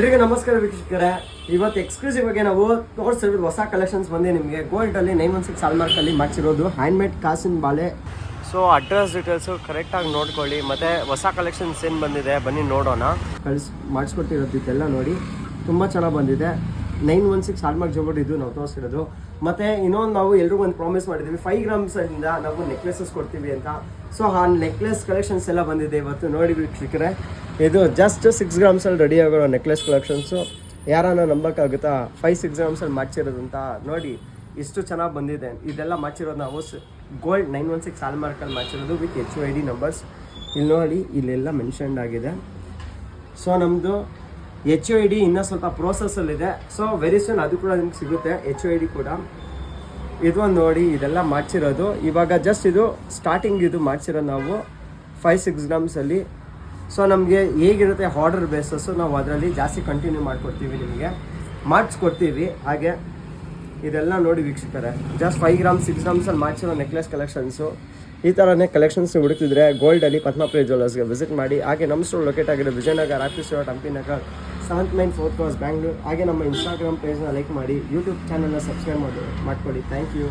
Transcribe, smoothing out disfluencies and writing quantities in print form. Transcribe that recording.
ಎಲ್ಲರಿಗೂ ನಮಸ್ಕಾರ ವೀಕ್ಷಕರೇ. ಇವತ್ತು ಎಕ್ಸ್ಕ್ಲೂಸಿವ್ ಆಗಿ ನಾವು ತೋರಿಸಿರೋದು ಹೊಸ ಕಲೆಕ್ಷನ್ಸ್ ಬಂದು ನಿಮಗೆ ಗೋಲ್ಡಲ್ಲಿ 916 ಹಾಲ್ಮಾರ್ಕಲ್ಲಿ ಮಾಡಿಸಿರೋದು ಹ್ಯಾಂಡ್ಮೇಡ್ ಕಾಸಿನ ಬಾಳೆ. ಸೊ ಅಡ್ರೆಸ್ ಡೀಟೇಲ್ಸು ಕರೆಕ್ಟಾಗಿ ನೋಡ್ಕೊಳ್ಳಿ. ಮತ್ತು ಹೊಸ ಕಲೆಕ್ಷನ್ಸ್ ಏನು ಬಂದಿದೆ ಬನ್ನಿ ನೋಡೋಣ. ಮಾಡಿಸ್ಕೊಟ್ಟಿರೋದು ಇದೆಲ್ಲ ನೋಡಿ ತುಂಬ ಚೆನ್ನಾಗಿ ಬಂದಿದೆ. 916 ಹಾಲ್ಮಾರ್ಕ್ ಜೋಬರ್ಡ್ ಇದು ನಾವು ತೋರಿಸಿರೋದು. ಮತ್ತು ಇನ್ನೊಂದು ನಾವು ಎಲ್ರಿಗೂ ಒಂದು ಪ್ರಾಮಿಸ್ ಮಾಡಿದ್ದೀವಿ, 5 ಗ್ರಾಮ್ಸಿಂದ ನಾವು ನೆಕ್ಲೆಸಸ್ ಕೊಡ್ತೀವಿ ಅಂತ. ಸೊ ಆ ನೆಕ್ಲೆಸ್ ಕಲೆಕ್ಷನ್ಸ್ ಎಲ್ಲ ಬಂದಿದೆ ಇವತ್ತು ನೋಡಿ ವೀಕ್ಷಕರೇ. ಇದು ಜಸ್ಟ್ 6 ಗ್ರಾಮ್ಸಲ್ಲಿ ರೆಡಿ ಆಗೋ ನೆಕ್ಲೆಸ್ ಕಲೆಕ್ಷನ್ಸು. ಯಾರನ್ನ ನಂಬೋಕ್ಕಾಗುತ್ತಾ 5-6 ಗ್ರಾಮ್ಸಲ್ಲಿ ಮಾಡಿಸಿರೋದು ಅಂತ ನೋಡಿ. ಇಷ್ಟು ಚೆನ್ನಾಗಿ ಬಂದಿದೆ. ಇದೆಲ್ಲ ಮಾಡಿಸಿರೋದು ನಾವು ಗೋಲ್ಡ್ 916 ಹಾಲ್ಮಾರ್ಕಲ್ಲಿ ಮಾಡಿಸಿರೋದು ವಿತ್ HUID ನಂಬರ್ಸ್. ಇಲ್ಲಿ ನೋಡಿ, ಇಲ್ಲೆಲ್ಲ ಮೆನ್ಷನ್ಡ್ ಆಗಿದೆ. ಸೊ ನಮ್ಮದು HUID ಇನ್ನೂ ಸ್ವಲ್ಪ ಪ್ರೋಸೆಸ್ಸಲ್ಲಿದೆ. ಸೊ ವೆರಿ ಸೂನ್ ಅದು ಕೂಡ ನಿಮ್ಗೆ ಸಿಗುತ್ತೆ HUID ಕೂಡ. ಇದೊಂದು ನೋಡಿ, ಇದೆಲ್ಲ ಮಾಡಿಸಿರೋದು ಇವಾಗ ಜಸ್ಟ್ ಇದು ಸ್ಟಾರ್ಟಿಂಗ್ ಇದು ಮಾಡಿಸಿರೋದು ನಾವು 5-6 ಗ್ರಾಮ್ಸಲ್ಲಿ. ಸೊ ನಮಗೆ ಹೇಗಿರುತ್ತೆ ಆರ್ಡರ್ ಬೇಸಸ್ಸು ನಾವು ಅದರಲ್ಲಿ ಜಾಸ್ತಿ ಕಂಟಿನ್ಯೂ ಮಾಡಿಕೊಡ್ತೀವಿ, ನಿಮಗೆ ಮಾಡಿಸ್ಕೊಡ್ತೀವಿ. ಹಾಗೆ ಇದೆಲ್ಲ ನೋಡಿ ವೀಕ್ಷಕರೇ, ಜಸ್ಟ್ 5 ಗ್ರಾಮ್ಸ್ 6 ಗ್ರಾಮ್ಸಲ್ಲಿ ಮಾಡಿಸಿರೋ ನೆಕ್ಲೆಸ್ ಕಲೆಕ್ಷನ್ಸು. ಈ ಥರನೇ ಕಲೆಕ್ಷನ್ಸ್ ಹುಡುಕಿದ್ರೆ ಗೋಲ್ಡಲ್ಲಿ ಪದ್ಮಪ್ರಿಯ ಜ್ಯುವೆಲ್ಲರ್ಸ್ಗೆ ವಿಸಿಟ್ ಮಾಡಿ. ಹಾಗೆ ನಮ್ಮ ಸ್ಟೋರ್ ಲೊಕೇಟ್ ಆಗಿರೋ Vijayanagar, office road, Hampi Nagar, 7th Main 4th Cross, Bangalore. ಹಾಗೆ ನಮ್ಮ ಇನ್ಸ್ಟಾಗ್ರಾಮ್ ಪೇಜ್ನ ಲೈಕ್ ಮಾಡಿ, ಯೂಟ್ಯೂಬ್ ಚಾನಲ್ನ ಸಬ್ಸ್ಕ್ರೈಬ್ ಮಾಡ್ಕೊಳ್ಳಿ. Thank you.